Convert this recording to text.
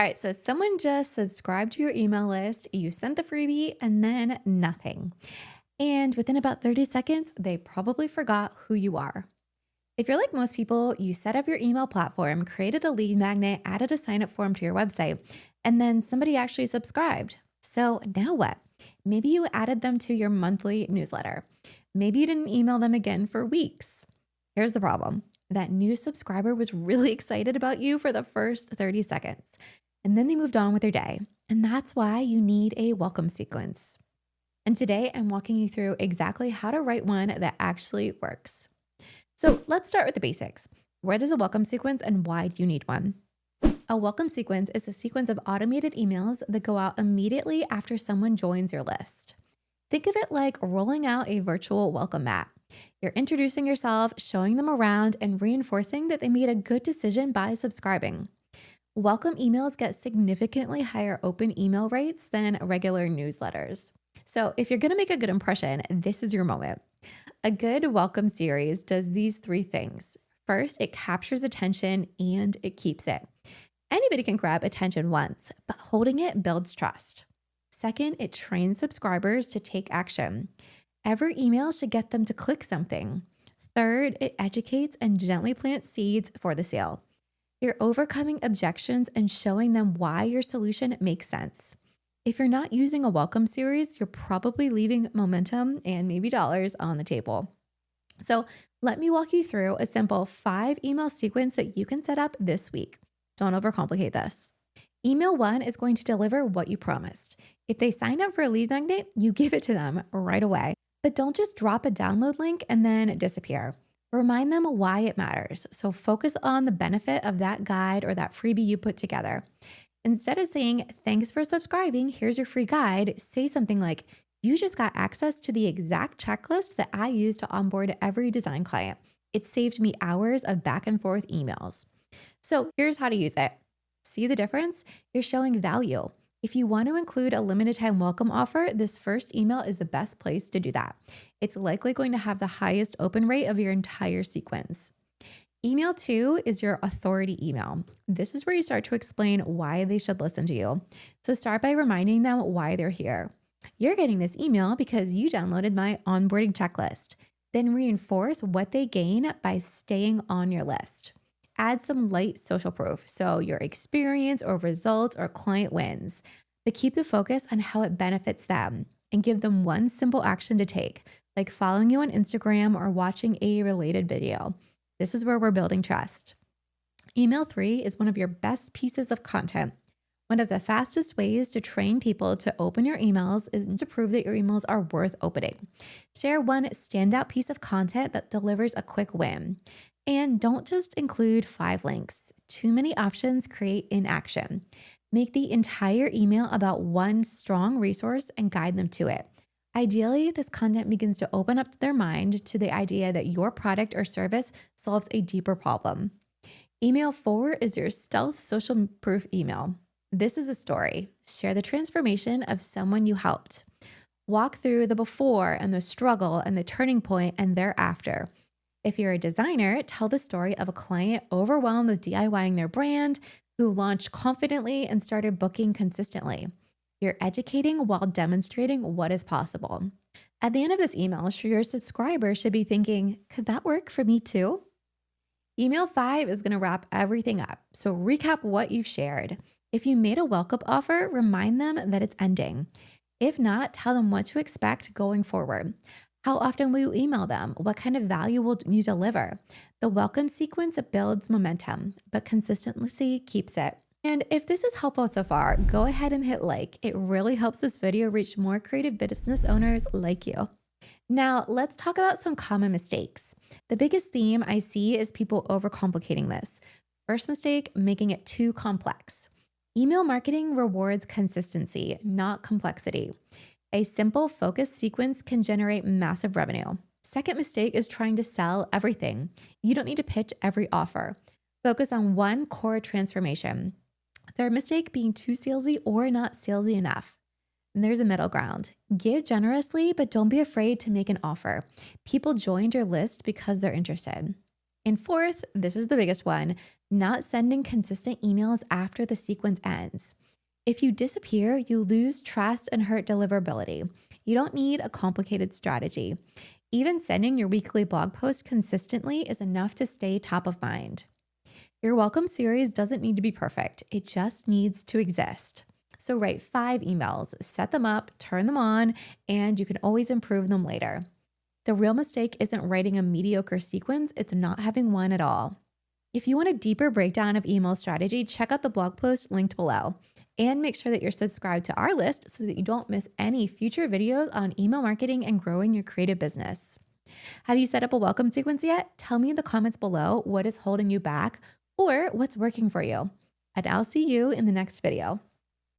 All right, so someone just subscribed to your email list, you sent the freebie, and then nothing. And within about 30 seconds, they probably forgot who you are. If you're like most people, you set up your email platform, created a lead magnet, added a sign up form to your website, and then somebody actually subscribed. So now what? Maybe you added them to your monthly newsletter. Maybe you didn't email them again for weeks. Here's the problem: that new subscriber was really excited about you for the first 30 seconds, and then they moved on with their day. And that's why you need a welcome sequence. And today I'm walking you through exactly how to write one that actually works. So let's start with the basics. What is a welcome sequence and why do you need one? A welcome sequence is a sequence of automated emails that go out immediately after someone joins your list. Think of it like rolling out a virtual welcome mat. You're introducing yourself, showing them around, and reinforcing that they made a good decision by subscribing. Welcome emails get significantly higher open email rates than regular newsletters. So if you're going to make a good impression, this is your moment. A good welcome series does these three things. First, it captures attention and it keeps it. Anybody can grab attention once, but holding it builds trust. Second, it trains subscribers to take action. Every email should get them to click something. Third, it educates and gently plants seeds for the sale. You're overcoming objections and showing them why your solution makes sense. If you're not using a welcome series, you're probably leaving momentum and maybe dollars on the table. So let me walk you through a simple 5 email sequence that you can set up this week. Don't overcomplicate this. Email 1 is going to deliver what you promised. If they sign up for a lead magnet, you give it to them right away. But don't just drop a download link and then disappear. Remind them why it matters. So focus on the benefit of that guide or that freebie you put together. Instead of saying, "Thanks for subscribing, here's your free guide," say something like, "You just got access to the exact checklist that I use to onboard every design client. It saved me hours of back and forth emails." So here's how to use it. See the difference? You're showing value. If you want to include a limited time welcome offer, this first email is the best place to do that. It's likely going to have the highest open rate of your entire sequence. Email 2 is your authority email. This is where you start to explain why they should listen to you. So start by reminding them why they're here. You're getting this email because you downloaded my onboarding checklist. Then reinforce what they gain by staying on your list. Add some light social proof, so your experience or results or client wins, but keep the focus on how it benefits them and give them one simple action to take, like following you on Instagram or watching a related video. This is where we're building trust. Email 3 is one of your best pieces of content. One of the fastest ways to train people to open your emails is to prove that your emails are worth opening. Share one standout piece of content that delivers a quick win. And don't just include 5 links. Too many options create inaction. Make the entire email about one strong resource and guide them to it. Ideally, this content begins to open up their mind to the idea that your product or service solves a deeper problem. Email 4 is your stealth social proof email. This is a story. Share the transformation of someone you helped. Walk through the before and the struggle and the turning point and thereafter. If you're a designer, tell the story of a client overwhelmed with DIYing their brand, who launched confidently and started booking consistently. You're educating while demonstrating what is possible. At the end of this email, your subscriber should be thinking, "Could that work for me too?" Email 5 is going to wrap everything up. So recap what you've shared. If you made a welcome offer, remind them that it's ending. If not, tell them what to expect going forward. How often will you email them? What kind of value will you deliver? The welcome sequence builds momentum, but consistency keeps it. And if this is helpful so far, go ahead and hit like. It really helps this video reach more creative business owners like you. Now, let's talk about some common mistakes. The biggest theme I see is people overcomplicating this. First mistake, making it too complex. Email marketing rewards consistency, not complexity. A simple focused sequence can generate massive revenue. Second mistake is trying to sell everything. You don't need to pitch every offer. Focus on one core transformation. Third mistake, being too salesy or not salesy enough. And there's a middle ground. Give generously, but don't be afraid to make an offer. People joined your list because they're interested. And fourth, this is the biggest one, not sending consistent emails after the sequence ends. If you disappear, you lose trust and hurt deliverability. You don't need a complicated strategy. Even sending your weekly blog post consistently is enough to stay top of mind. Your welcome series doesn't need to be perfect, it just needs to exist. So write 5 emails, set them up, turn them on, and you can always improve them later. The real mistake isn't writing a mediocre sequence, it's not having one at all. If you want a deeper breakdown of email strategy, check out the blog post linked below. And make sure that you're subscribed to our list so that you don't miss any future videos on email marketing and growing your creative business. Have you set up a welcome sequence yet? Tell me in the comments below what is holding you back or what's working for you. And I'll see you in the next video.